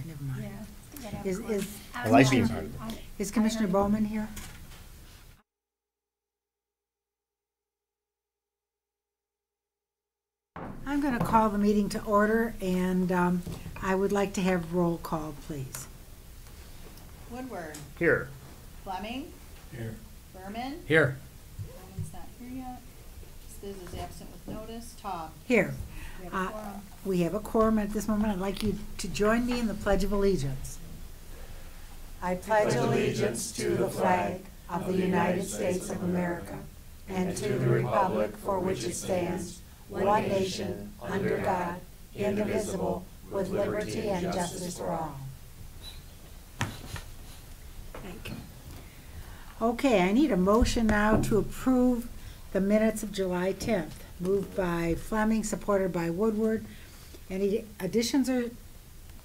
never mind. Yeah. I like being part of it. Is Commissioner Bowman here? I'm going to call the meeting to order, and I would like to have roll call, please. Woodward. Here. Fleming. Here. Berman. Here. Berman's not here yet. Spiz is absent with notice. Taub. Here. We have a quorum. We have a quorum at this moment. I'd like you to join me in the Pledge of Allegiance. I pledge allegiance to the flag of the United States of America and to the republic for which it stands, one nation, under God, indivisible, with liberty and justice for all. Thank you. Okay, I need a motion now to approve the minutes of July 10th. Moved by Fleming, supported by Woodward. Any additions or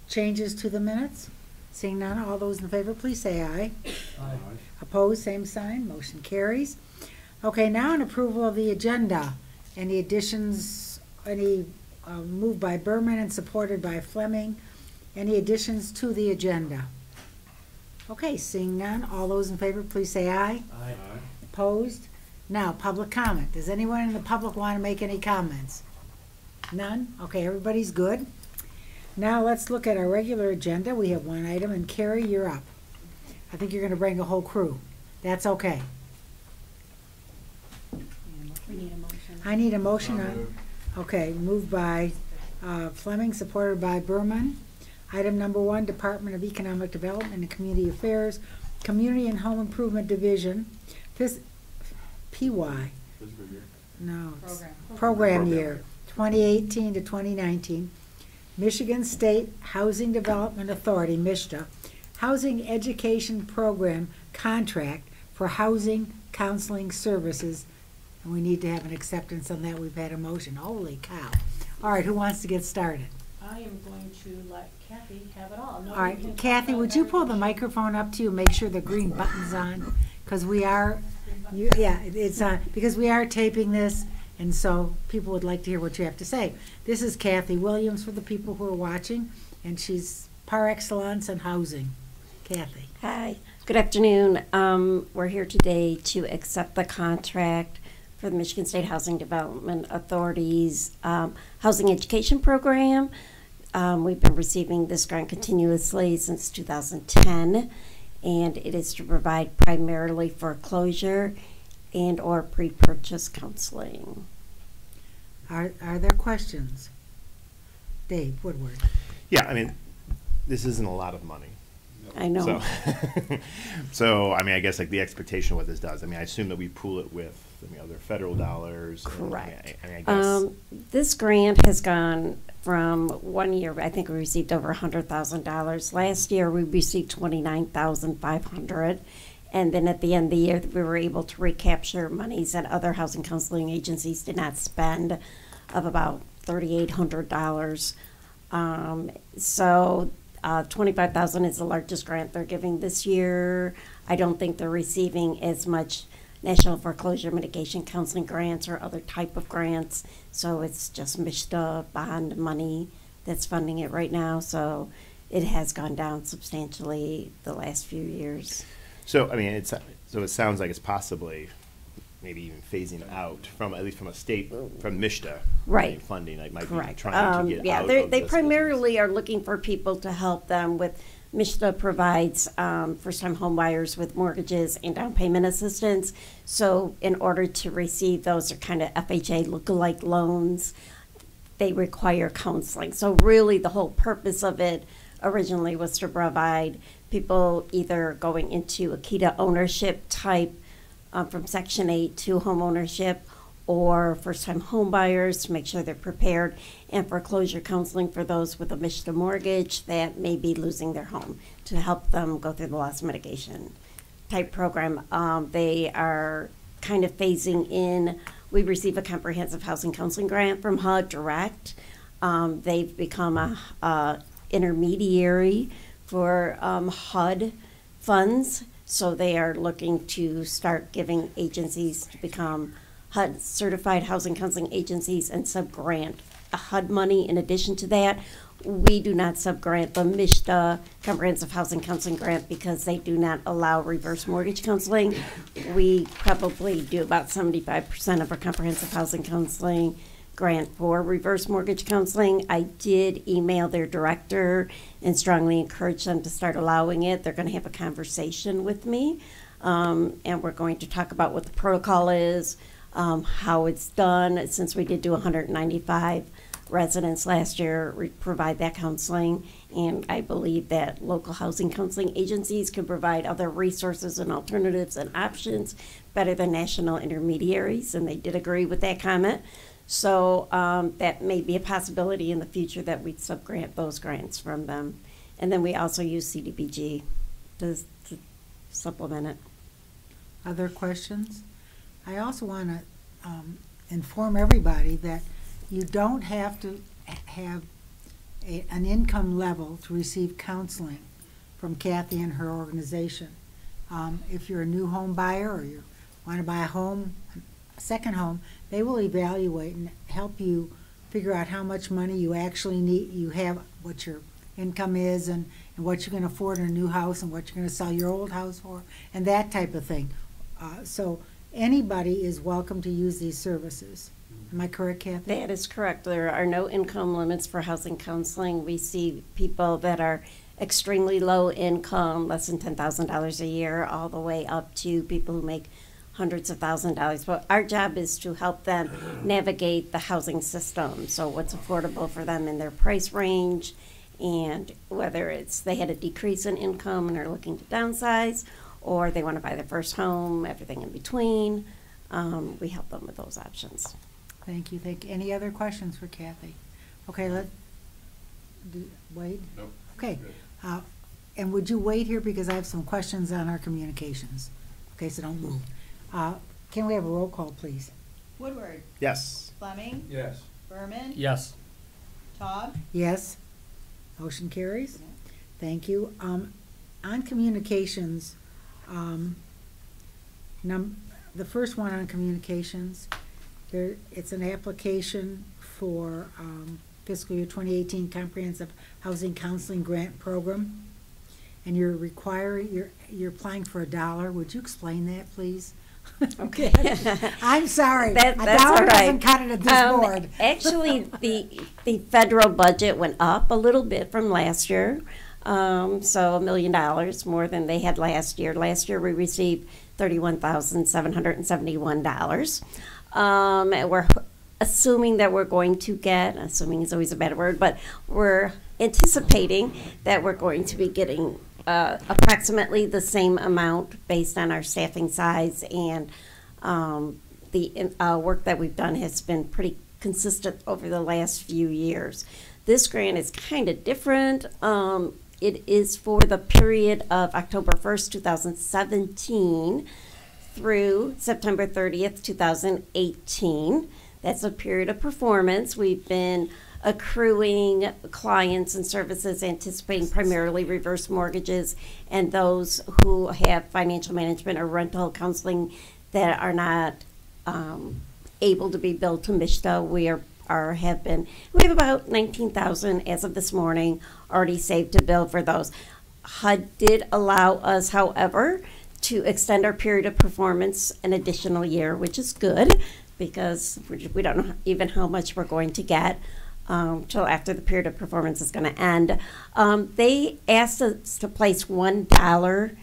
changes to the minutes? Seeing none, all those in favor, please say aye. Aye. Opposed, same sign. Motion carries. Okay, now an approval of the agenda. Any additions, moved by Berman and supported by Fleming. Any additions to the agenda? Okay, seeing none, all those in favor, please say aye. Aye. Opposed? Now, public comment. Does anyone in the public want to make any comments? None? Okay, everybody's good. Now let's look at our regular agenda. We have one item, and Carrie, you're up. I think you're going to bring a whole crew. That's okay. We need a motion. I need a motion on, okay, moved by Fleming, supported by Berman. Item number 1, Department of Economic Development and Community Affairs, Community and Home Improvement Division, PY. No, it's program year 2018 to 2019. Michigan State Housing Development Authority, MISTA, Housing Education Program contract for housing counseling services. And we need to have an acceptance on that. We've had a motion. Holy cow. All right, who wants to get started? I am going to let Kathy have it all. All right, Kathy, would you pull the microphone up to you and make sure the green button's on? Because we are, it's on, because we are taping this, and so people would like to hear what you have to say. This is Kathy Williams for the people who are watching, and she's par excellence in housing. Kathy. Hi, good afternoon. We're here today to accept the contract for the Michigan State Housing Development Authority's housing education program. We've been receiving this grant continuously since 2010, and it is to provide primarily foreclosure and or pre-purchase counseling. Are there questions? Dave Woodward. Yeah, I mean, this isn't a lot of money. I know. So, I mean, I guess like the expectation of what this does. I mean, I assume that we pool it with other federal dollars. Correct. I guess. This grant has gone from 1 year, I think we received over $100,000. Last year we received $29,500. And then at the end of the year, we were able to recapture monies that other housing counseling agencies did not spend of about $3,800. So $25,000 is the largest grant they're giving this year. I don't think they're receiving as much National Foreclosure Mitigation Counseling grants or other type of grants. So it's just MISTA bond money that's funding it right now. So it has gone down substantially the last few years. So, I mean, it sounds like it's possibly maybe even phasing out from, at least from a state, from MISTA. Right. Funding, like might Correct. be trying to get out they of this primarily business. are looking for people to help them with. MISTA provides first-time home buyers with mortgages and down payment assistance. So in order to receive those are kind of FHA lookalike loans, they require counseling. So really the whole purpose of it originally was to provide people either going into AKITA ownership type from Section 8 to home ownership, or first-time home buyers to make sure they're prepared, and foreclosure counseling for those with a MISTA mortgage that may be losing their home to help them go through the loss mitigation type program. They are kind of phasing in. We receive a comprehensive housing counseling grant from HUD Direct. They've become a intermediary for HUD funds, so they are looking to start giving agencies to become HUD certified housing counseling agencies and sub-grant HUD money in addition to that. we do not subgrant the MISHDA Comprehensive Housing Counseling Grant because they do not allow reverse mortgage counseling. We probably do about 75% of our comprehensive housing counseling grant for reverse mortgage counseling. I did email their director and strongly encourage them to start allowing it. They're going to have a conversation with me, and we're going to talk about what the protocol is, how it's done. Since we did do 195 residents last year, we provide that counseling, and I believe that local housing counseling agencies can provide other resources and alternatives and options better than national intermediaries, and they did agree with that comment. So that may be a possibility in the future that we subgrant those grants from them. And then we also use CDBG to supplement it. Other questions? I also want to inform everybody that you don't have to have an income level to receive counseling from Kathy and her organization. If you're a new home buyer or you want to buy a home, a second home, they will evaluate and help you figure out how much money you actually need, you have, what your income is, and what you can afford in a new house and what you're going to sell your old house for, and that type of thing. So anybody is welcome to use these services. Am I correct, Kathy? That is correct. There are no income limits for housing counseling. We see people that are extremely low income, less than $10,000 a year, all the way up to people who make hundreds of thousands of dollars. But our job is to help them navigate the housing system. So what's affordable for them in their price range, and whether it's they had a decrease in income and are looking to downsize, or they want to buy their first home, everything in between. We help them with those options. Thank you. Thank you. Any other questions for Kathy? Okay, Wade? Nope. Okay. And would you wait here because I have some questions on our communications? Okay, so don't move. Can we have a roll call, please? Woodward. Yes. Fleming. Yes. Berman. Yes. Taub. Yes. Motion carries. Thank you. On communications, the first one on communications, it's an application for fiscal year 2018 Comprehensive Housing Counseling Grant Program, and you're applying for $1. Would you explain that, please? Okay. I'm sorry. That's $1 all right. doesn't cut it at this board. Actually, the federal budget went up a little bit from last year, so $1 million more than they had last year. Last year we received $31,771. We're assuming that we're going to get, assuming is always a bad word, but we're anticipating that we're going to be getting approximately the same amount based on our staffing size, and the work that we've done has been pretty consistent over the last few years. This grant is kind of different. It is for the period of October 1st, 2017 through September 30th, 2018. That's a period of performance. We've been accruing clients and services anticipating primarily reverse mortgages and those who have financial management or rental counseling that are not able to be billed to MISHDA. We have about 19,000 as of this morning already saved to bill for those. HUD did allow us, however, to extend our period of performance an additional year, which is good because we don't know even how much we're going to get till after the period of performance is going to end. They asked us to place $1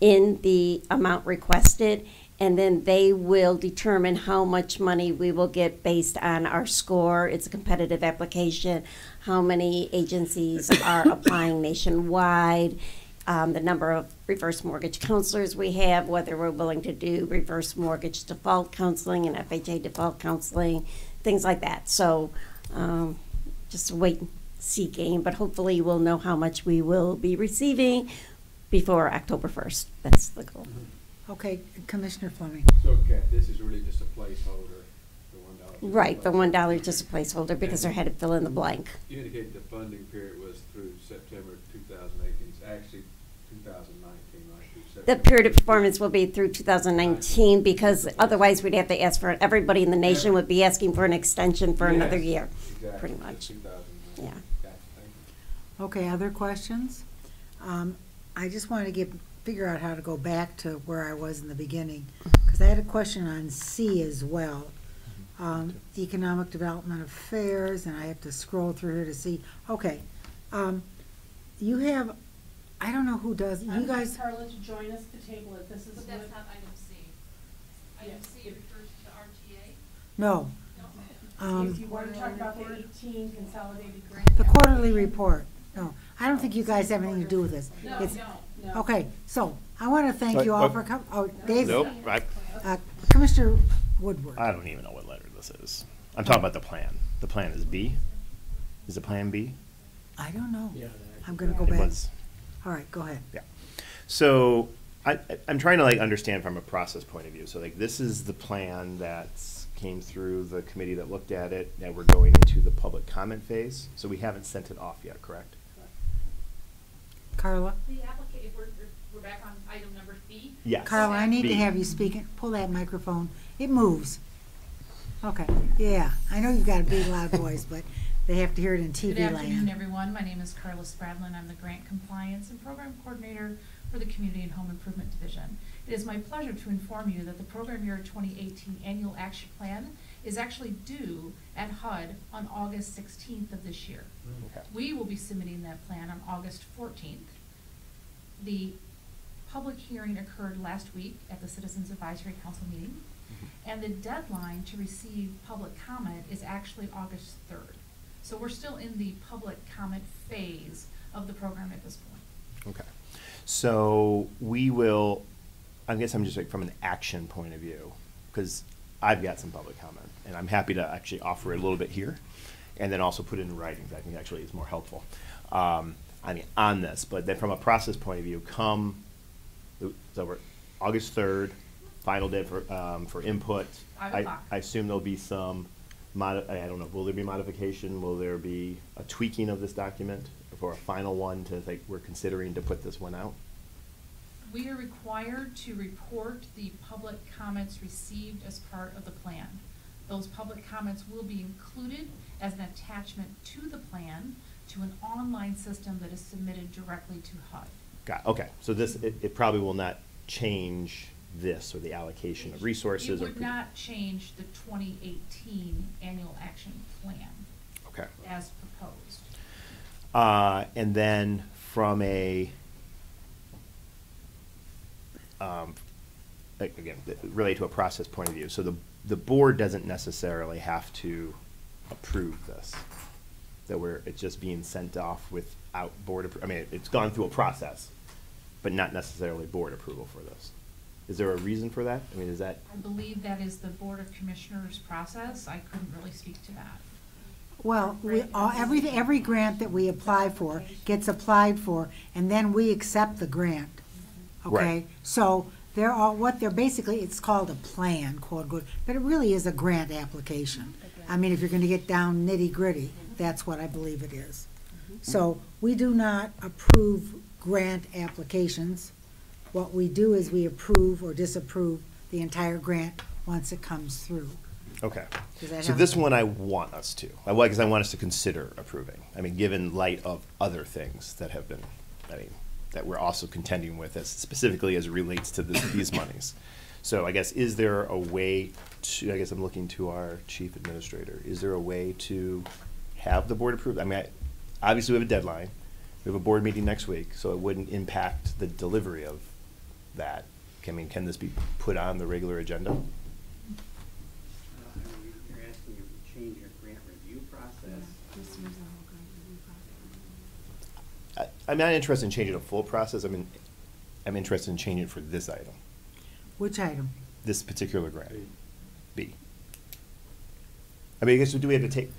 in the amount requested, and then they will determine how much money we will get based on our score. It's a competitive application, how many agencies are applying nationwide, the number of reverse mortgage counselors we have, whether we're willing to do reverse mortgage default counseling and FHA default counseling, things like that. So just a wait and see game, but hopefully we'll know how much we will be receiving before October 1st. That's the goal. Okay, Commissioner Fleming. So, okay, this is really just a placeholder, the $1. Right, the $1 is just a placeholder because I had to fill in the blank. You indicated the funding period was through September 2018. It's actually 2019, right? Through The September. period of performance will be through 2019 because otherwise we'd have to ask for it. Everybody in the nation would be asking for an extension for another year. Exactly. pretty So much. 2019. Yeah. Gotcha, thank Okay, other questions? I just want to figure out how to go back to where I was in the beginning, because I had a question on C as well. Economic Development Affairs, and I have to scroll through here to see, okay. You have, I don't know who does, you I'm guys, Carla to join us to table it. This is But that's what, not item C. Item Yes. C refers to RTA. no. No? if you want to talk about the 18 consolidated grant. The quarterly report, no. I don't think you guys have anything to do with this. No, It's- no. No. Okay, so, I want to thank you all for coming, oh, David. Nope, Commissioner Woodward. I don't even know what letter this is. I'm talking about the plan. The plan is B? Is it Plan B? I don't know. Yeah, I'm gonna go It back. was. All right, go ahead. Yeah. So I'm trying to like understand from a process point of view. So like this is the plan that came through the committee that looked at it, and we're going into the public comment phase. So we haven't sent it off yet, correct? Carla? The application, we're back on item number B. Yes. Carla, I need to B. have you speak, pull that microphone. It moves. Okay, yeah, I know you've got a big loud voice, but they have to hear it in TV Good afternoon, land. everyone. My name is Carla Spradlin. I'm the Grant Compliance and Program Coordinator for the Community and Home Improvement Division. It is my pleasure to inform you that the Program Year 2018 Annual Action Plan is actually due at HUD on August 16th of this year. Okay. We will be submitting that plan on August 14th. The public hearing occurred last week at the Citizens Advisory Council meeting, and the deadline to receive public comment is actually August 3rd. So we're still in the public comment phase of the program at this point. Okay. So we will, I guess I'm just like from an action point of view, because I've got some public comment, and I'm happy to actually offer it a little bit here, and then also put it in writing, because I think actually it's more helpful. On this, but then from a process point of view, so we're August 3rd, final day for input. 5 I o'clock. assume there'll be some, I don't know, will there be modification? Will there be a tweaking of this document for a final one to, like, we're considering to put this one out? We are required to report the public comments received as part of the plan. Those public comments will be included as an attachment to the plan to an online system that is submitted directly to HUD. Okay, so this, it probably will not change this or the allocation of resources? It or would not change the 2018 Annual Action Plan Okay. as proposed. And then from a, again, related to a process point of view, so the board doesn't necessarily have to approve this, it's just being sent off without board, I mean, it's gone through a process, but not necessarily board approval for this. Is there a reason for that? I mean, is that? I believe that is the Board of Commissioners process. I couldn't really speak to that. Well, every grant that we apply for gets applied for, and then we accept the grant, okay? Right. So they're basically, it's called a plan, quote unquote, but it really is a grant application. I mean, if you're gonna get down nitty gritty, that's what I believe it is. So we do not approve grant applications. What we do is we approve or disapprove the entire grant once it comes through. Okay. Does that So help? this one I want us to, because I want us to consider approving. I mean, given light of other things that have been, that we're also contending with, specifically as it relates to these monies. So I guess, is there a way to, I guess I'm looking to our chief administrator, is there a way to have the board approve? I mean, obviously we have a deadline. We have a board meeting next week, so it wouldn't impact the delivery of that. I mean, can this be put on the regular agenda? You're asking if you change your grant review process. I'm not interested in changing a full process. I'm interested in changing it for this item, Which item? this particular grant, B. I mean, I guess, do we have to take,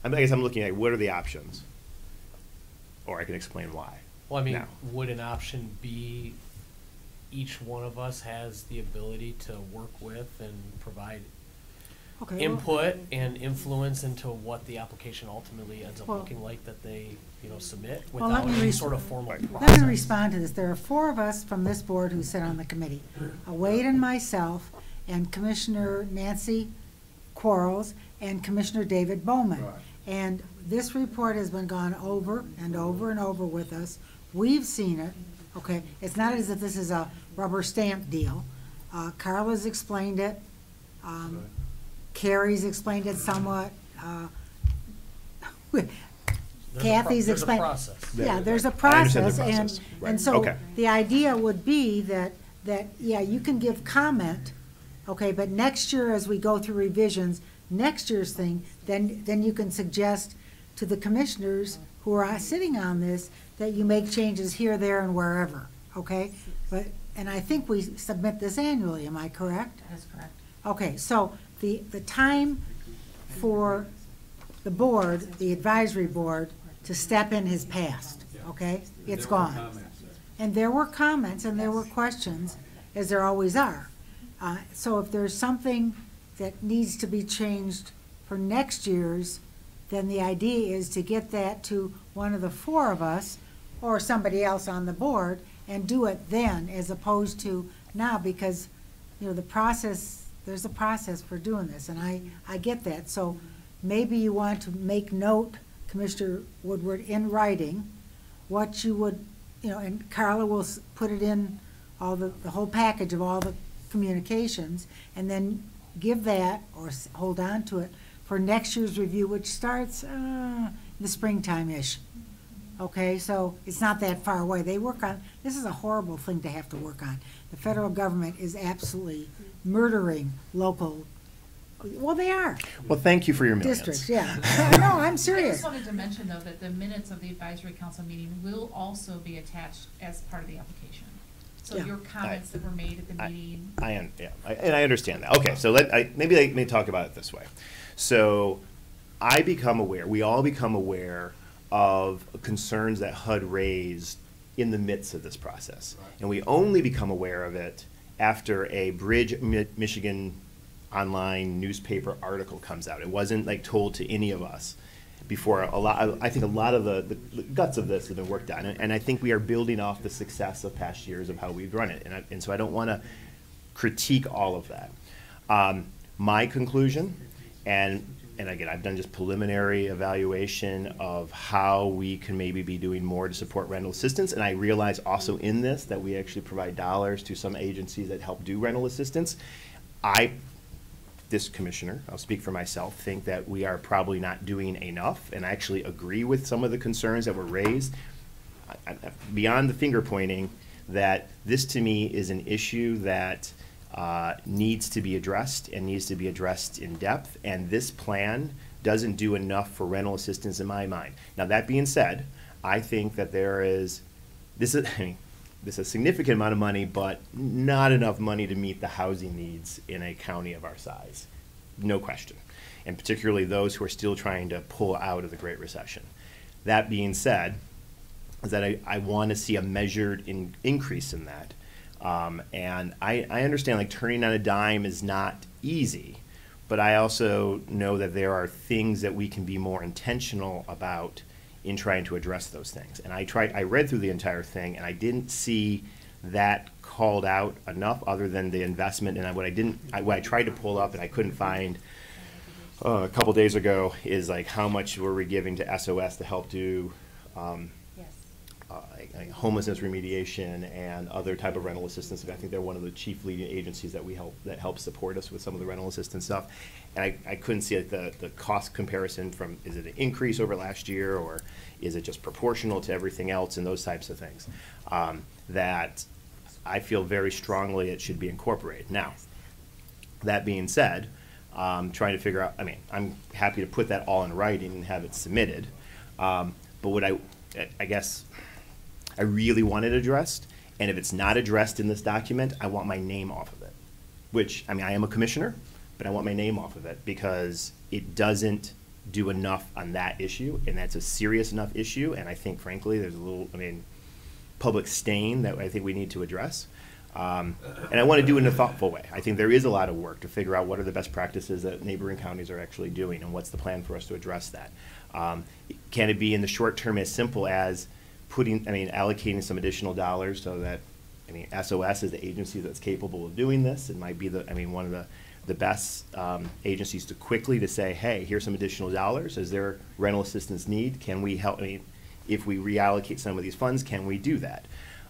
I guess I'm looking at what are the options? Or I can explain why. Well, I mean, now. would an option be each one of us has the ability to work with and provide Okay. well- input and influence into what the application ultimately ends up Well- looking like that they, submit Well, let without me any res- sort of formal Let me process? Let me respond to this. There are 4 of us from this board who sit on the committee. Wade and myself, and Commissioner Nancy Quarles, and Commissioner David Bowman. Right. And this report has been gone over and over and over with us. We've seen it, okay? It's not as if this is a rubber stamp deal. Carla's explained it. Carrie's explained it somewhat. Kathy's There's a explained. process. Yeah, there's a I understand the process, process. and Right. so Okay. the idea would be that yeah, you can give comment, okay, but next year as we go through revisions, next year's thing, then you can suggest to the commissioners who are sitting on this that you make changes here, there, and wherever, okay? But, and I think we submit this annually, am I correct? That is correct. Okay, so the time for the board, the advisory board, to step in has passed, okay? It's There were gone. comments there. And there were comments and there were questions, as there always are. So if there's something that needs to be changed for next year's, then the idea is to get that to one of the four of us or somebody else on the board and do it then, as opposed to now, because, you know, the process, there's a process for doing this, and I get that. So maybe you want to make note, Commissioner Woodward, in writing, what you would, you know, and Carla will put it in all the whole package of all the communications, and then give that, or hold on to it, for next year's review, which starts in the springtime-ish. Okay, so it's not that far away. They work on, this is a horrible thing to have to work on. The federal government is absolutely murdering local, well, they are, Well, thank you for your minutes. districts, yeah. No, I'm I serious. just wanted to mention, though, that the minutes of the advisory council meeting will also be attached as part of the application. So Yeah. your comments that were made at the meeting. And I understand that. Okay, so maybe let me talk about it this way. So I become aware, we all become aware of concerns that HUD raised in the midst of this process. And we only become aware of it after a Bridge, Michigan online newspaper article comes out. It wasn't like told to any of us before. I think a lot of the guts of this have been worked on, and I think we are building off the success of past years of how we've run it, and so I don't want to critique all of that. My conclusion, and again, I've done just preliminary evaluation of how we can maybe be doing more to support rental assistance, and I realize also in this that we actually provide dollars to some agencies that help do rental assistance. This commissioner, I'll speak for myself, think that we are probably not doing enough, and I actually agree with some of the concerns that were raised. Beyond the finger pointing, that this to me is an issue that needs to be addressed and needs to be addressed in depth, and this plan doesn't do enough for rental assistance in my mind. Now, that being said, I think that this is a significant amount of money, but not enough money to meet the housing needs in a county of our size, no question, and particularly those who are still trying to pull out of the Great Recession. That being said, is that I want to see a measured increase in that. And I understand, like, turning on a dime is not easy, but I also know that there are things that we can be more intentional about in trying to address those things. And I read through the entire thing, and I didn't see that called out enough, other than the investment. And what I tried to pull up and I couldn't find a couple days ago is like how much were we giving to SOS to help do like homelessness remediation and other type of rental assistance. I think they're one of the chief leading agencies that that help support us with some of the rental assistance stuff. And I couldn't see the cost comparison from, is it an increase over last year, or is it just proportional to everything else, and those types of things that I feel very strongly it should be incorporated. Now, that being said, trying to figure out, I'm happy to put that all in writing and have it submitted. But what I guess I really want it addressed, and if it's not addressed in this document, I want my name off of it. Which, I am a commissioner, but I want my name off of it because it doesn't do enough on that issue, and that's a serious enough issue, and I think, frankly, there's a little, public stain that I think we need to address. And I want to do it in a thoughtful way. I think there is a lot of work to figure out what are the best practices that neighboring counties are actually doing, and what's the plan for us to address that. Can it be in the short term as simple as allocating some additional dollars so that, SOS is the agency that's capable of doing this. It might be one of the the best agencies to quickly to say, hey, here's some additional dollars. Is there rental assistance need? Can we help? I mean, if we reallocate some of these funds, can we do that?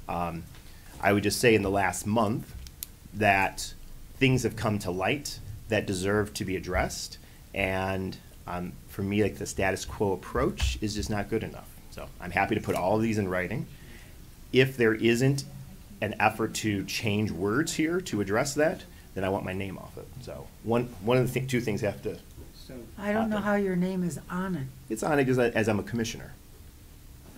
I would just say in the last month that things have come to light that deserve to be addressed. And for me, like, the status quo approach is just not good enough. So I'm happy to put all of these in writing. If there isn't an effort to change words here to address that, then I want my name off it. So one of the two things have to, So, I don't know how your name is on it. it's on it as I'm a commissioner.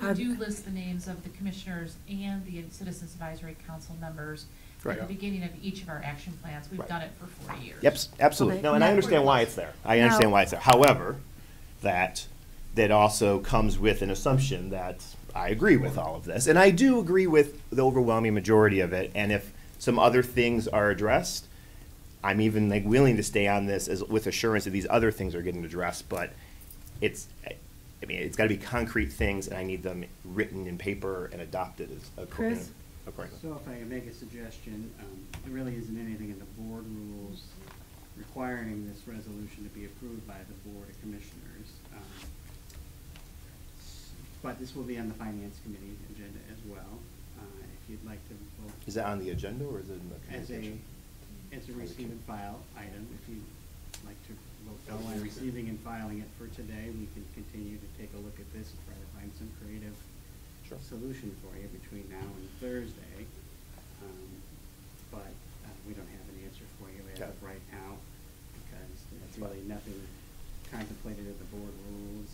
We do list the names of the commissioners and the Citizens Advisory Council members at Right. the beginning of each of our action plans. We've Right. done it for 4 years. Yep, absolutely. Okay. No, and I Now- understand why it's there. I understand why it's there. However, that also comes with an assumption that I agree with all of this. And I do agree with the overwhelming majority of it. And if some other things are addressed, I'm even like willing to stay on this as with assurance that these other things are getting addressed. But it's, I mean, it's got to be concrete things, and I need them written in paper and adopted as Chris? accordingly. so if I can make a suggestion, there really isn't anything in the board rules requiring this resolution to be approved by the Board of Commissioners. But this will be on the Finance Committee agenda as well, if you'd like to vote. Is that on the agenda or is it in the As communication? a receive and file item, if you'd like to vote no on receiving and filing it for today, we can continue to take a look at this and try to find some creative Sure. solution for you between now and Thursday. But we don't have an answer for you as Got of it. right now, because there's That's fine. really nothing contemplated in the board rules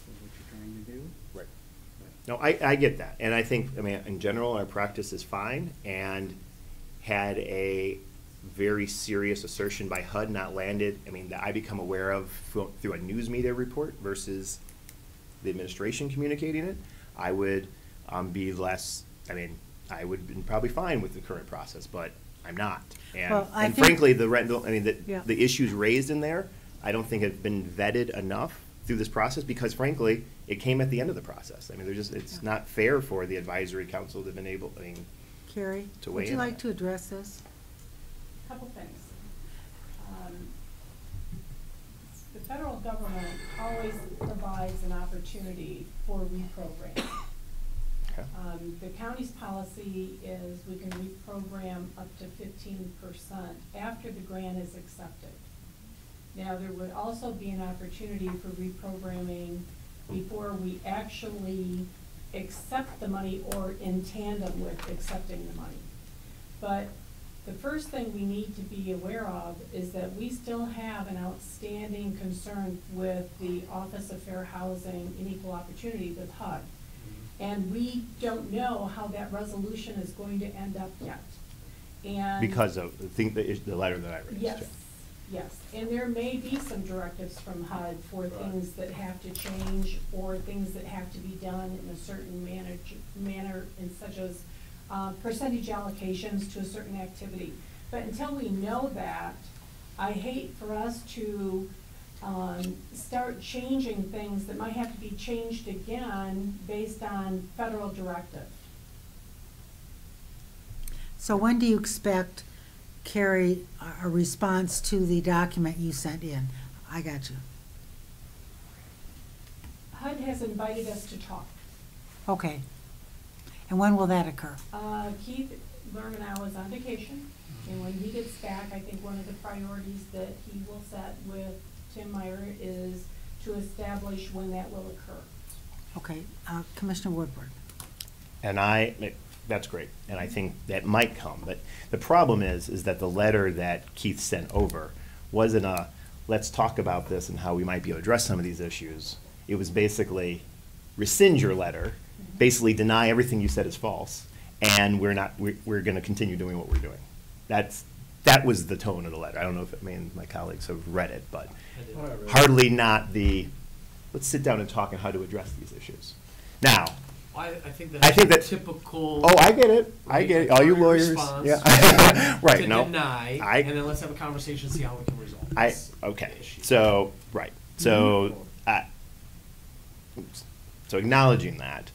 for what you're trying to do. Right. But No, I get that. And I think, I mean, in general, our practice is fine, and had a very serious assertion by HUD not landed, I mean, that I become aware of through a news media report versus the administration communicating it, I would be less, I mean, I would have been probably fine with the current process, but I'm not. And, Well, I and think- frankly, the rental, I mean, Yeah. the issues raised in there, I don't think have been vetted enough through this process, because frankly, it came at the end of the process. I mean, it's Yeah. not fair for the advisory council to have been able, I mean, Carrie, To would weigh you in on like that. to address this? Couple things. The federal government always provides an opportunity for reprogramming. okay. The county's policy is we can reprogram up to 15% after the grant is accepted. Now, there would also be an opportunity for reprogramming before we actually accept the money or in tandem with accepting the money. But the first thing we need to be aware of is that we still have an outstanding concern with the Office of Fair Housing and Equal Opportunity with HUD. And we don't know how that resolution is going to end up yet. And Because of the letter that I raised. yes, yes. And there may be some directives from HUD for things that have to change or things that have to be done in a certain manner, in such as percentage allocations to a certain activity. But until we know that, I hate for us to start changing things that might have to be changed again based on federal directive. So when do you expect, Carrie, a response to the document you sent in? I got you. HUD has invited us to talk. Okay. And when will that occur? Keith Lerman is on vacation, and when he gets back, I think one of the priorities that he will set with Tim Meyer is to establish when that will occur. Okay, Commissioner Woodward. And that's great, and I think that might come, but the problem is that the letter that Keith sent over wasn't a, let's talk about this and how we might be able to address some of these issues. It was basically rescind your letter, basically deny everything you said is false, and we're gonna continue doing what we're doing. That was the tone of the letter. I don't know if, my colleagues have read it, but hardly not let's sit down and talk on how to address these issues. Now, I think I think that's that- typical. oh, I get it. I get it. All you lawyers. response Yeah. Right, to no. deny, I- and then let's have a conversation, see how we can resolve this. Okay, issue. so, right, so, so acknowledging that,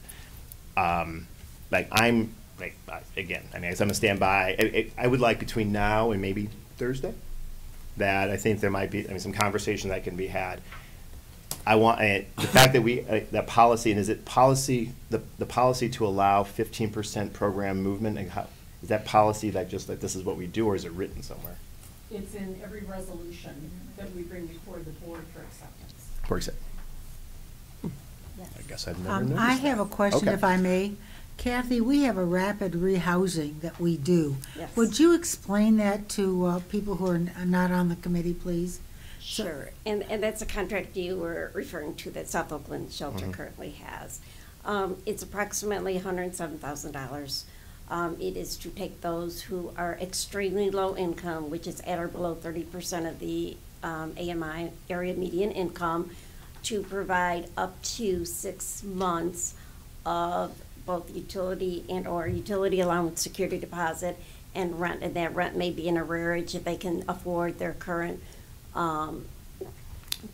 again, as I'm a standby, I would like between now and maybe Thursday, that. I think there might be, some conversation that can be had. I want, the fact that that policy, and is it policy, the policy to allow 15% program movement, and how, is that policy that just like this is what we do, or is it written somewhere? It's in every resolution that we bring before the board for acceptance. For example. I guess I've never noticed I that. have a question, Okay. if I may. Kathy, we have a rapid rehousing that we do. Yes. Would you explain that to people who are not on the committee, please? Sure, and that's a contract you were referring to that South Oakland Shelter Mhm. currently has. It's approximately $107,000. It is to take those who are extremely low income, which is at or below 30% of the AMI, area median income, to provide up to 6 months of both utility and/or utility allowance, security deposit, and rent. And that rent may be in arrearage if they can afford their current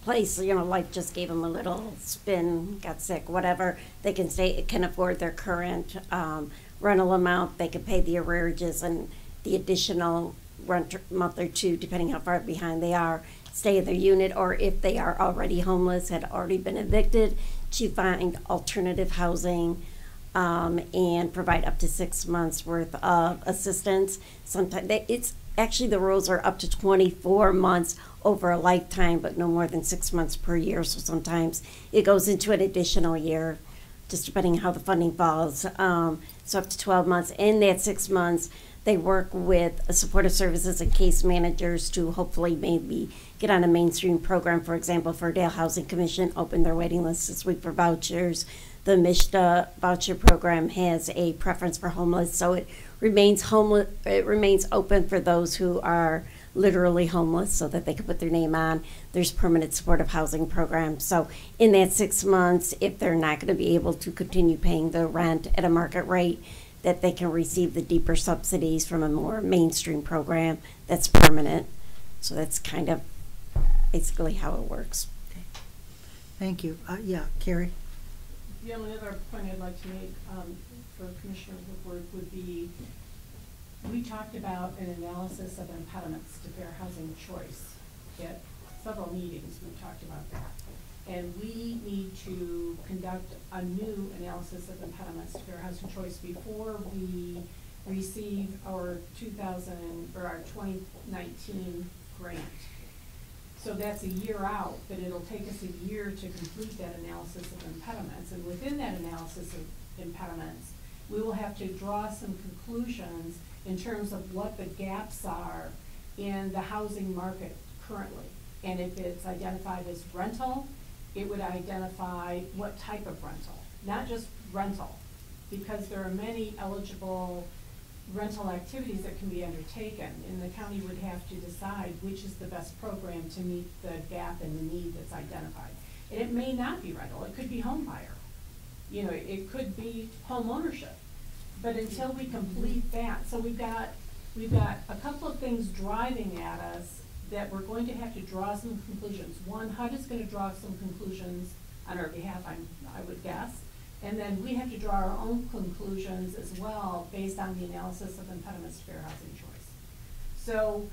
place. Life just gave them a little spin, got sick, whatever. They can afford their current rental amount. They can pay the arrearages and the additional rent month or two, depending how far behind they are, stay in their unit, or if they are already homeless, had already been evicted, to find alternative housing and provide up to 6 months worth of assistance. Sometimes it's actually, the rules are up to 24 months over a lifetime, but no more than 6 months per year. So sometimes it goes into an additional year, just depending how the funding falls. So up to 12 months. In that 6 months, they work with supportive services and case managers to hopefully maybe get on a mainstream program. For example, for Dale Housing Commission, open their waiting list this week for vouchers. The MISHDA voucher program has a preference for homeless, so it remains homeless. It remains open for those who are literally homeless, so that they can put their name on. There's permanent supportive housing programs. So in that 6 months, if they're not going to be able to continue paying the rent at a market rate, that they can receive the deeper subsidies from a more mainstream program that's permanent. So that's kind of basically how it works. Thank you. Yeah, Carrie? The only other point I'd like to make for Commissioner Woodward would be, we talked about an analysis of impediments to fair housing choice at several meetings. We talked about that. And we need to conduct a new analysis of impediments to fair housing choice before we receive our 2019 grant. So that's a year out, but it'll take us a year to complete that analysis of impediments. And within that analysis of impediments, we will have to draw some conclusions in terms of what the gaps are in the housing market currently. And if it's identified as rental, it would identify what type of rental, not just rental, because there are many eligible rental activities that can be undertaken, and the county would have to decide which is the best program to meet the gap and the need that's identified. And it may not be rental, it could be home buyer. It could be home ownership. But until we complete that, so we've got a couple of things driving at us that we're going to have to draw some conclusions. One, HUD is going to draw some conclusions on our behalf, I would guess. And then we have to draw our own conclusions as well based on the analysis of impediments to fair housing choice. So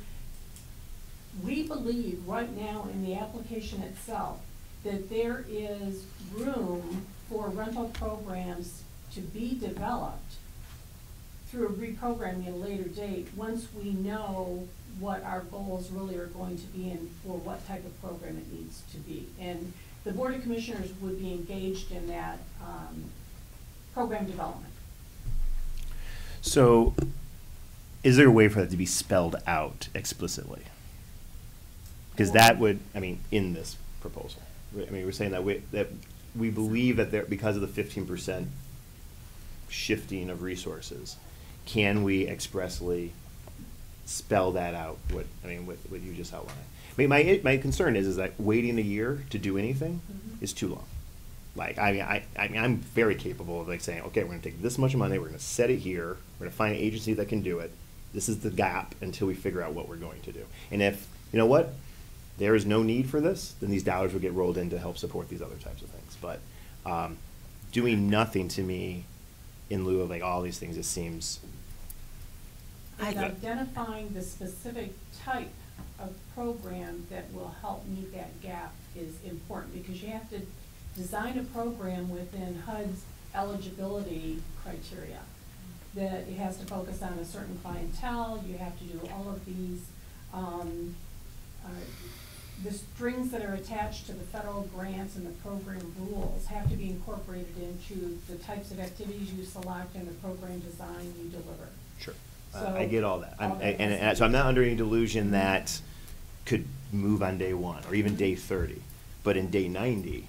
we believe right now in the application itself that there is room for rental programs to be developed through a reprogramming at a later date once we know what our goals really are going to be and for what type of program it needs to be. And the Board of Commissioners would be engaged in that program development. So, is there a way for that to be spelled out explicitly? Because that would, in this proposal, we're saying that we believe that because of the 15% shifting of resources, can we expressly spell that out? What you just outlined. My concern is that waiting a year to do anything is too long. I'm very capable of saying, okay, we're going to take this much money, we're going to set it here, we're going to find an agency that can do it. This is the gap until we figure out what we're going to do. And if, there is no need for this, then these dollars will get rolled in to help support these other types of things. But doing nothing to me in lieu of all these things, it seems. And identifying the specific type a program that will help meet that gap is important, because you have to design a program within HUD's eligibility criteria. That it has to focus on a certain clientele, you have to do all of these, the strings that are attached to the federal grants and the program rules have to be incorporated into the types of activities you select and the program design you deliver. Sure. So, I get all that. all that And so I'm not under any delusion that could move on day 1 or even day 30. But in day 90,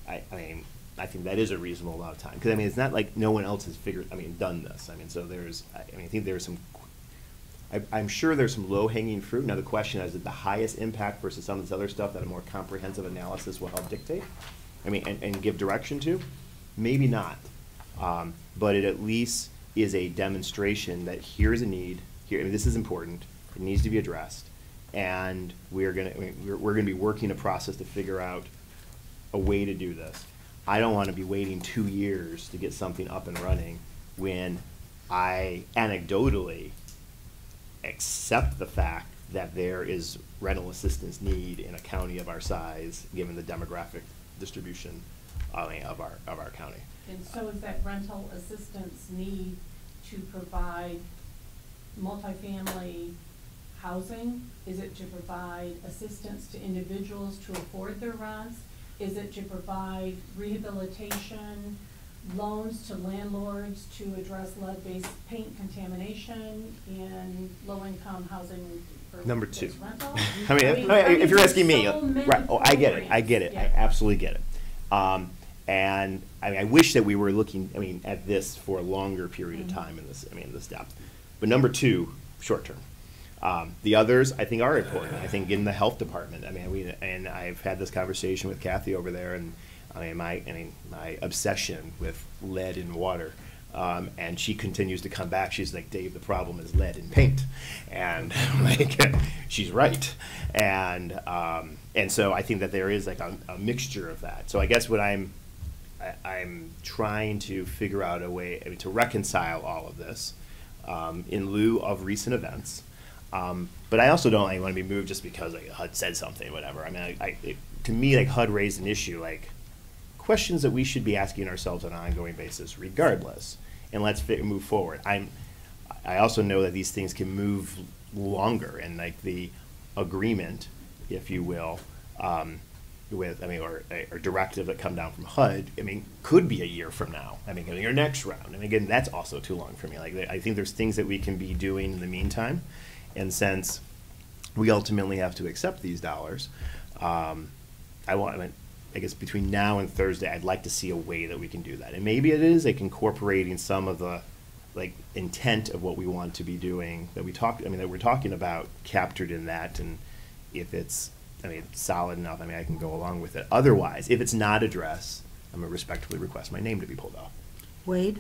I mean, I think that is a reasonable amount of time. Because, I mean, it's not like no one else has done this. I mean, so I think there's some, I'm sure there's some low-hanging fruit. Now, the question is it the highest impact versus some of this other stuff that a more comprehensive analysis will help dictate? I mean, and give direction to? Maybe not. But it at least is a demonstration that here's a need. Here, I mean, this is important. It needs to be addressed. And we're gonna be working a process to figure out a way to do this. I don't want to be waiting 2 years to get something up and running when I anecdotally accept the fact that there is rental assistance need in a county of our size, given the demographic distribution of our county. And so is that rental assistance need to provide multifamily housing? Is it to provide assistance to individuals to afford their rents? Is it to provide rehabilitation, loans to landlords to address lead-based paint contamination in low-income housing for Number 2. rental? I mean, if you're asking me, so many right? Oh, I get it. Yeah. I absolutely get it. And I mean, I wish that we were looking, I mean, at this for a longer period of time in this depth. But number 2, short term. The others, I think, are important. I think in the health department, I mean, and I've had this conversation with Kathy over there, and I mean, my obsession with lead in water, and she continues to come back. She's like, Dave, the problem is lead in paint, and like, she's right. And so I think that there is like a mixture of that. So I guess what I'm trying to figure out a way, I mean, to reconcile all of this in lieu of recent events. But I also don't want to be moved just because like HUD said something, whatever. I mean, to me, like HUD raised an issue, like questions that we should be asking ourselves on an ongoing basis, regardless. And let's move forward. I also know that these things can move longer, and like the agreement, if you will, or directive that come down from HUD, I mean, could be a year from now. I mean, your next round. And again, that's also too long for me. Like, I think there's things that we can be doing in the meantime. And since we ultimately have to accept these dollars, I guess between now and Thursday, I'd like to see a way that we can do that. And maybe it is like incorporating some of the like intent of what we want to be doing that we're talking about captured in that. And if it's, solid enough, I can go along with it. Otherwise, if it's not addressed, I'm going to respectfully request my name to be pulled off. Wade?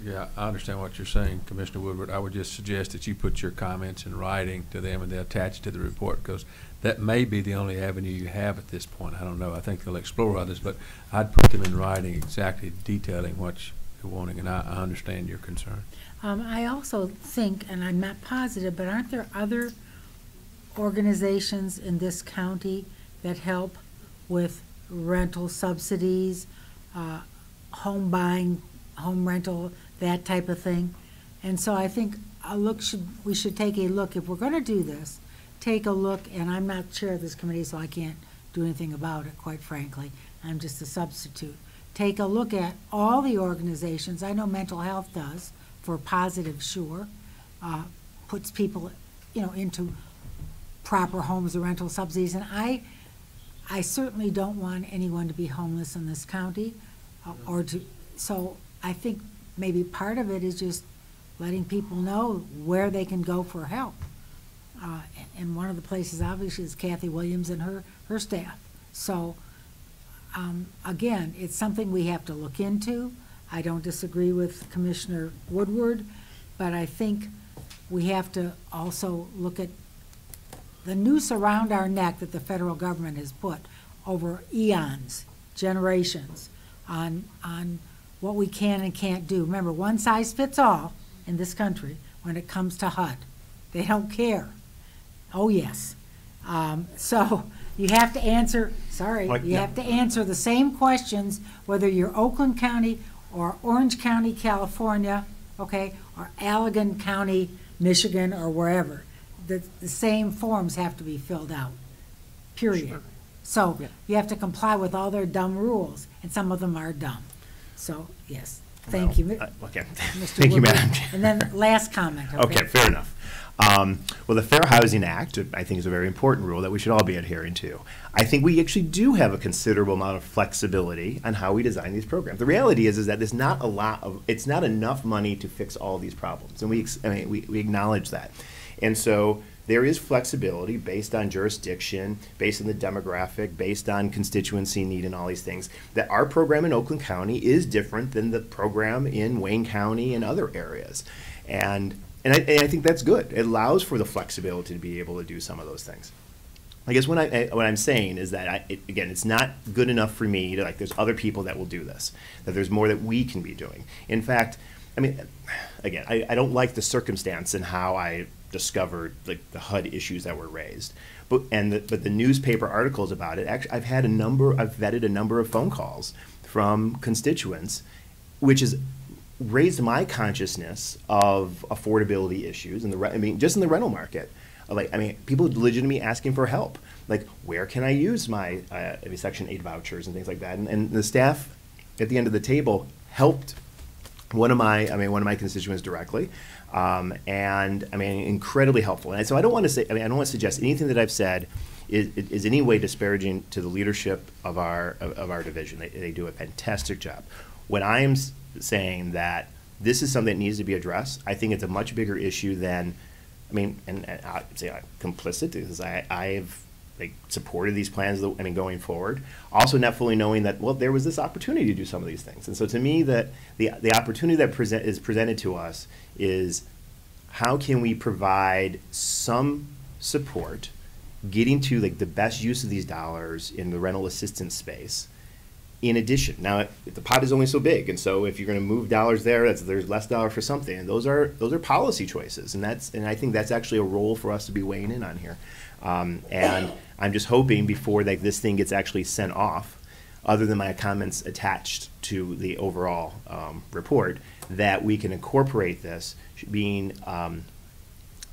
Yeah, I understand what you're saying, Commissioner Woodward. I would just suggest that you put your comments in writing to them and they attach it to the report, because that may be the only avenue you have at this point. I don't know. I think they'll explore others, but I'd put them in writing exactly detailing what you're wanting, and I understand your concern. I also think, and I'm not positive, but aren't there other organizations in this county that help with rental subsidies, home buying, home rental, that type of thing? And so I think we should take a look. If we're going to do this, take a look, and I'm not chair of this committee, so I can't do anything about it, quite frankly. I'm just a substitute. Take a look at all the organizations. I know mental health does, for positive, sure, puts people, into proper homes or rental subsidies. And I certainly don't want anyone to be homeless in this county, so I think maybe part of it is just letting people know where they can go for help. And one of the places, obviously, is Kathy Williams and her staff. So, again, it's something we have to look into. I don't disagree with Commissioner Woodward, but I think we have to also look at the noose around our neck that the federal government has put over eons, generations, on what we can and can't do. Remember, one size fits all in this country when it comes to HUD. They don't care. Oh, yes. So you have to answer, sorry, Like, you no. have to answer the same questions, whether you're Oakland County or Orange County, California, okay, or Allegan County, Michigan, or wherever. The same forms have to be filled out, period. Sure. So Yeah. you have to comply with all their dumb rules, and some of them are dumb. So, yes, thank you. Okay, Mr. thank you, Woodward. Madam Chair. And then last comment, okay? Okay, fair enough. Well, the Fair Housing Act, I think, is a very important rule that we should all be adhering to. I think we actually do have a considerable amount of flexibility on how we design these programs. The reality is that there's not a lot of, it's not enough money to fix all these problems, and we acknowledge that. And so there is flexibility based on jurisdiction, based on the demographic, based on constituency need and all these things, that our program in Oakland County is different than the program in Wayne County and other areas. And I think that's good. It allows for the flexibility to be able to do some of those things. I guess what I'm saying is that, again, it's not good enough for me to, like, there's other people that will do this, that there's more that we can be doing. In fact, I mean, again, I don't like the circumstance in how I discovered, like, the HUD issues that were raised. But the newspaper articles about it, actually, I've vetted a number of phone calls from constituents, which has raised my consciousness of affordability issues just in the rental market. People legitimately asking for help. Like, where can I use my Section 8 vouchers and things like that? And the staff at the end of the table helped one of my constituents directly, and incredibly helpful. And so I don't want to suggest anything that I've said is any way disparaging to the leadership of our division. They do a fantastic job. When I am saying that this is something that needs to be addressed, I think it's a much bigger issue than, and I'd say I'm complicit because I've supported these plans going forward. Also not fully knowing that, well, there was this opportunity to do some of these things. And so to me, that the opportunity that is presented to us is how can we provide some support getting to the best use of these dollars in the rental assistance space. In addition, now if the pot is only so big, and so if you're going to move dollars there's less dollar for something, and those are policy choices, and I think that's actually a role for us to be weighing in on here. And I'm just hoping before this thing gets actually sent off, other than my comments attached to the overall report, that we can incorporate this being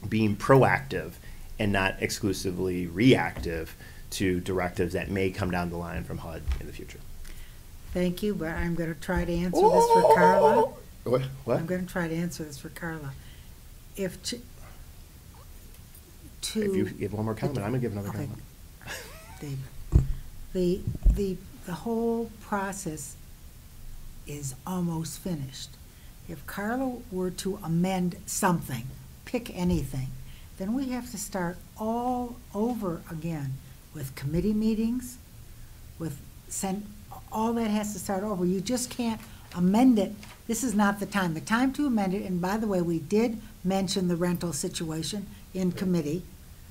proactive and not exclusively reactive to directives that may come down the line from HUD in the future. Thank you, but I'm going to try to answer this for Carla. What? I'm going to try to answer this for Carla. If you give one more comment, I'm going to give another okay. comment. David, the whole process is almost finished. If Carla were to amend something, pick anything, then we have to start all over again with committee meetings, all that has to start over. You just can't amend it. This is not the time. The time to amend it, and by the way, we did mention the rental situation in committee.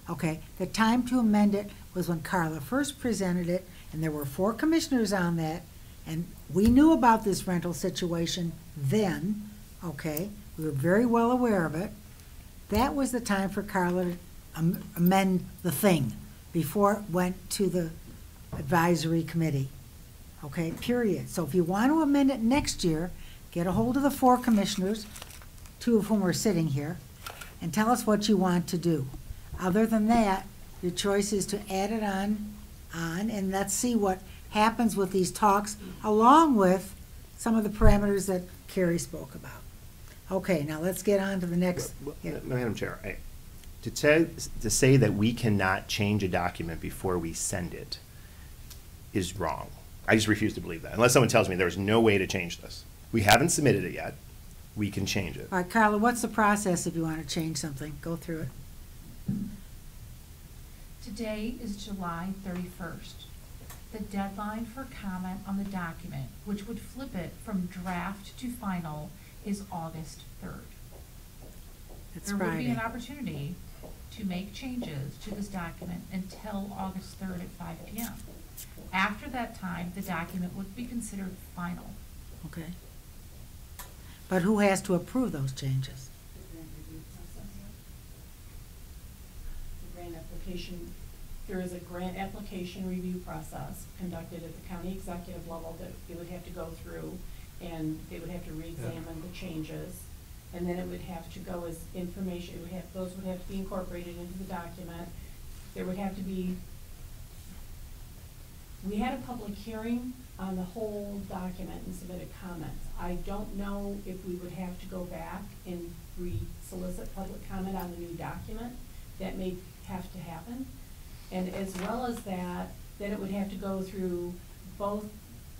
Okay, the time to amend it was when Carla first presented it, and there were 4 commissioners on that, and we knew about this rental situation then, okay? We were very well aware of it. That was the time for Carla to amend the thing before it went to the advisory committee. Okay, period. So if you want to amend it next year, get a hold of the 4 commissioners, 2 of whom are sitting here, and tell us what you want to do. Other than that, your choice is to add it on, and let's see what happens with these talks, along with some of the parameters that Carrie spoke about. Okay, now let's get on to the next. Madam Chair, to say that we cannot change a document before we send it is wrong. I just refuse to believe that. Unless someone tells me there's no way to change this. We haven't submitted it yet. We can change it. All right, Carla, what's the process if you want to change something? Go through it. Today is July 31st. The deadline for comment on the document, which would flip it from draft to final, is August 3rd. It's There would be Friday. an opportunity to make changes to this document until August 3rd at 5 p.m. After that time, the document would be considered final. Okay. But who has to approve those changes? The grant grant application, there is a grant application review process conducted at the county executive level that it would have to go through, and they would have to re-examine the changes. And then it would have to go as information, those would have to be incorporated into the document. There would have to be, we had a public hearing on the whole document and submitted comments. I don't know if we would have to go back and re-solicit public comment on the new document. That may have to happen. And as well as that, then it would have to go through both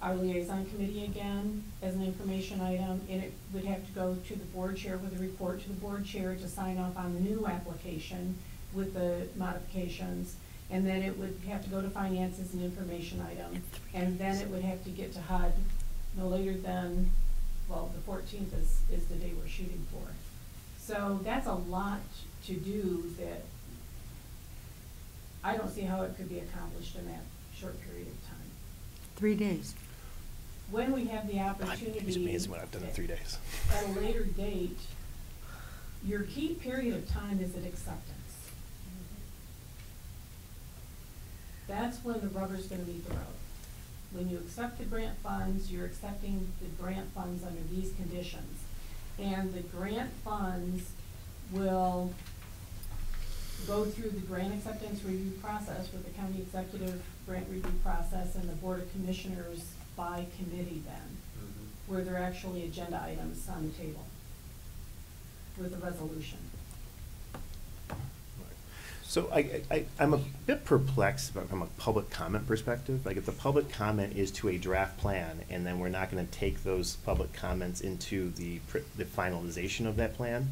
our liaison committee again as an information item, and it would have to go to the board chair with a report to the board chair to sign off on the new application with the modifications. And then it would have to go to finance as an information item. And then it would have to get to HUD no later than, well, the 14th is the day we're shooting for. So that's a lot to do that I don't see how it could be accomplished in that short period of time. 3 days. When we have the opportunity. It's amazing what I've done in 3 days. At a later date, your key period of time is at acceptance. That's when the rubber's gonna meet the road. When you accept the grant funds, you're accepting the grant funds under these conditions. And the grant funds will go through the grant acceptance review process with the county executive grant review process and the board of commissioners by committee then, where there are actually agenda items on the table with a resolution. So I'm a bit perplexed from a public comment perspective. Like if the public comment is to a draft plan and then we're not gonna take those public comments into the finalization of that plan,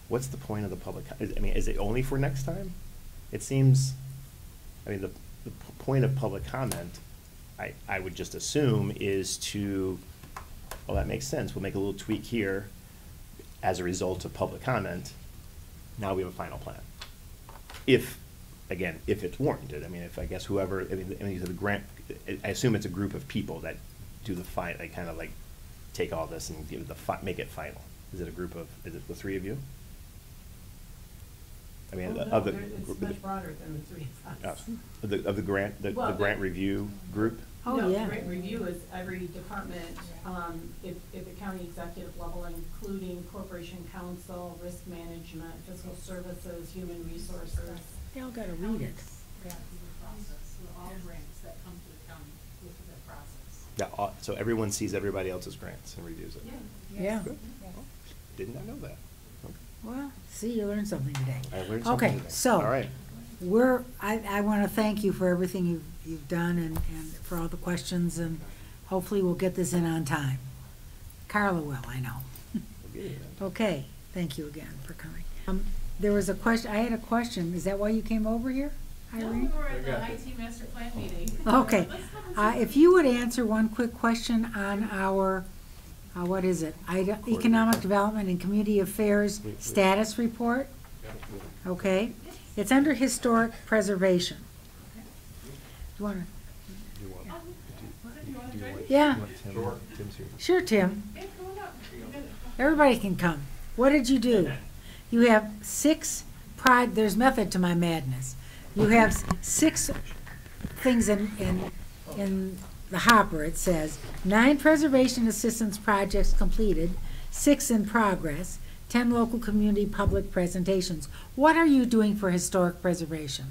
what's the point of the public, I mean, is it only for next time? It seems, I mean, the point of public comment, I would just assume is to, well, that makes sense. We'll make a little tweak here as a result of public comment. Now we have a final plan. If, again, if it's warranted. I mean, if I guess whoever, I mean the grant, I assume it's a group of people that do the they kind of like take all this and give it make it final. Is it a group of, is it the three of you? I mean, Oh, no, it's much broader than the three of us. Of the grant, the grant review group? Oh, No, yeah. grant review is every department, at the county executive level, including corporation counsel, risk management, fiscal services, human resources. They all gotta read it. All grants that come to the county with the process. Yeah, so everyone sees everybody else's grants and reviews it? Yeah. Good. Did not know that. Okay. Well, see, you learned something today. I learned something Okay, today. so. All right. I want to thank you for everything you've done and for all the questions, and hopefully we'll get this in on time. Carla will, I know. Okay, thank you again for coming. There was a question, I had a question, is that why you came over here, Irene? No, we were at the IT master plan meeting. Okay, if you would answer one quick question on our, what is it? Economic Development and Community Affairs Status Report? Okay, it's under Historic Preservation. Do you want to? Yeah. Sure, Tim. Everybody can come. What did you do? You have 6 there's method to my madness. You have 6 things in the hopper. It says 9 preservation assistance projects completed, 6 in progress, 10 local community public presentations. What are you doing for historic preservation?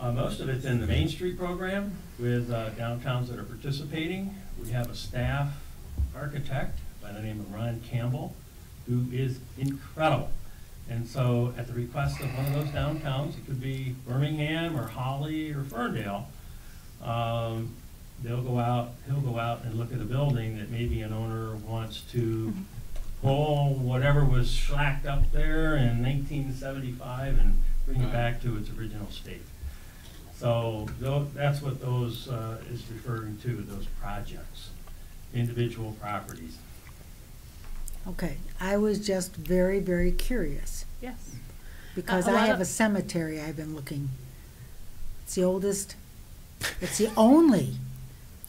Most of it's in the Main Street program with downtowns that are participating. We have a staff architect by the name of Ron Campbell, who is incredible. And so at the request of one of those downtowns, it could be Birmingham or Holly or Ferndale, he'll go out and look at a building that maybe an owner wants to pull whatever was slacked up there in 1975 and bring it back to its original state. So that's what those is referring to, those projects, individual properties. Okay, I was just very, very curious. Yes. Because A I lot have of- a cemetery I've been looking. It's the oldest, it's the only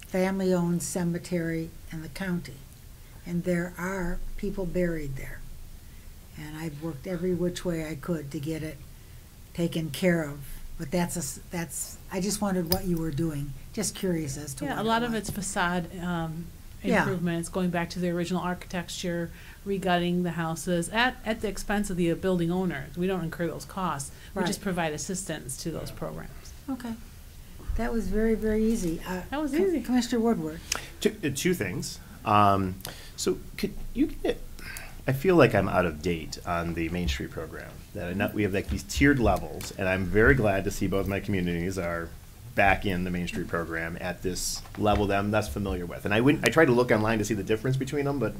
family-owned cemetery in the county. And there are people buried there. And I've worked every which way I could to get it taken care of. But that's, I just wondered what you were doing, just curious as to what Yeah, a it lot of was. it's facade Yeah. improvements, going back to the original architecture, regutting the houses at the expense of the building owners. We don't incur those costs. We Right. just provide assistance to those programs. Okay. That was very, very easy. That was easy. Commissioner Woodward. Two things. So could you get, I feel like I'm out of date on the Main Street program. We have like these tiered levels, and I'm very glad to see both my communities are back in the Main Street program at this level that I'm less familiar with. And I tried to look online to see the difference between them, but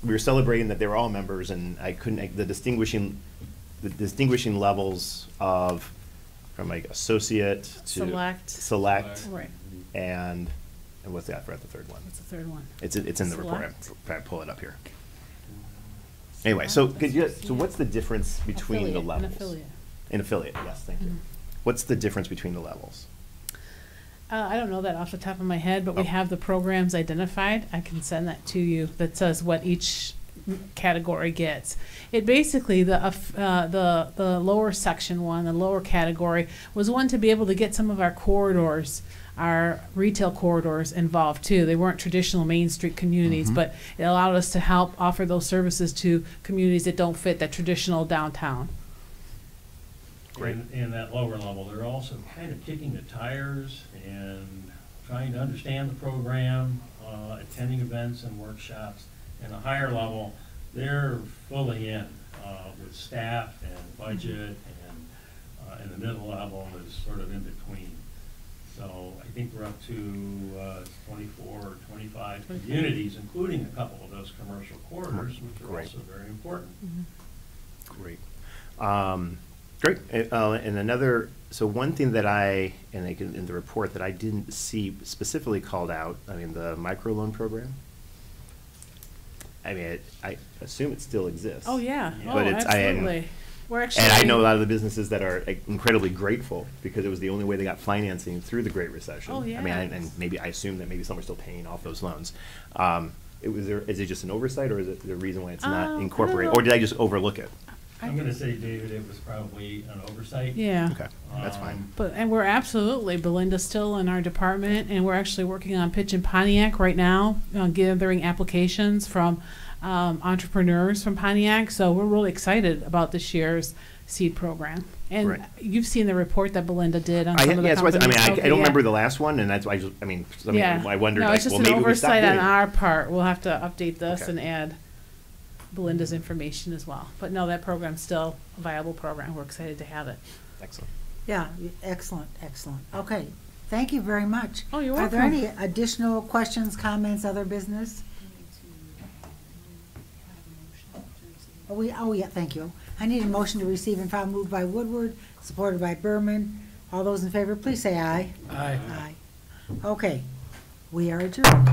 we were celebrating that they were all members, and I couldn't, the distinguishing levels of, from like associate to select, Right. and what's that for the third one? What's the third one? It's in the report. Select. I pull it up here. Anyway, so what's the difference between the Affiliate, levels? An affiliate. An affiliate, yes, thank you. Mhm. What's the difference between the levels? I don't know that off the top of my head, but we Oh. have the programs identified. I can send that to you that says what each category gets. It basically, the lower section one, the lower category, was one to be able to get some of our corridors, our retail corridors involved too. They weren't traditional Main Street communities, Mhm. but it allowed us to help offer those services to communities that don't fit that traditional downtown. Great. In that lower level, they're also kind of kicking the tires and trying to understand the program, attending events and workshops. In a higher level, they're fully in with staff and budget, and the middle level is sort of in between. So I think we're up to 24 or 25 communities, including a couple of those commercial corridors, which are Great. also very important. Great. Great. And another, so one thing that in the report that I didn't see specifically called out, I mean, the microloan program. I mean, I assume it still exists. Oh, yeah. But Oh, it's, absolutely. We're actually. And I know a lot of the businesses that are incredibly grateful because it was the only way they got financing through the Great Recession. Oh, I mean, yes. and maybe I assume that maybe some are still paying off those loans. Is it just an oversight, or is it the reason why it's I not don't incorporated, know. or did I just overlook it? I'm gonna say, David, it was probably an oversight. Yeah. Okay, that's fine. And we're absolutely, Belinda's still in our department, and we're actually working on Pitch and Pontiac right now, gathering applications from entrepreneurs from Pontiac. So we're really excited about this year's seed program. And Right. you've seen the report that Belinda did on some of the That's why companies. I Okay, don't yeah. remember the last one, and that's why I wondered, No, like, it's just well, an maybe we stopped oversight doing on it. our part. We'll have to update this Okay. and add Belinda's information as well. But no, that program's still a viable program. We're excited to have it. Excellent. Yeah, excellent, excellent. Okay, thank you very much. Oh, you're Are there welcome. any additional questions, comments, other business? Oh, yeah, thank you. I need a motion to receive and file, moved by Woodward, supported by Berman. All those in favor, please say aye. Aye. Aye. Okay, we are adjourned.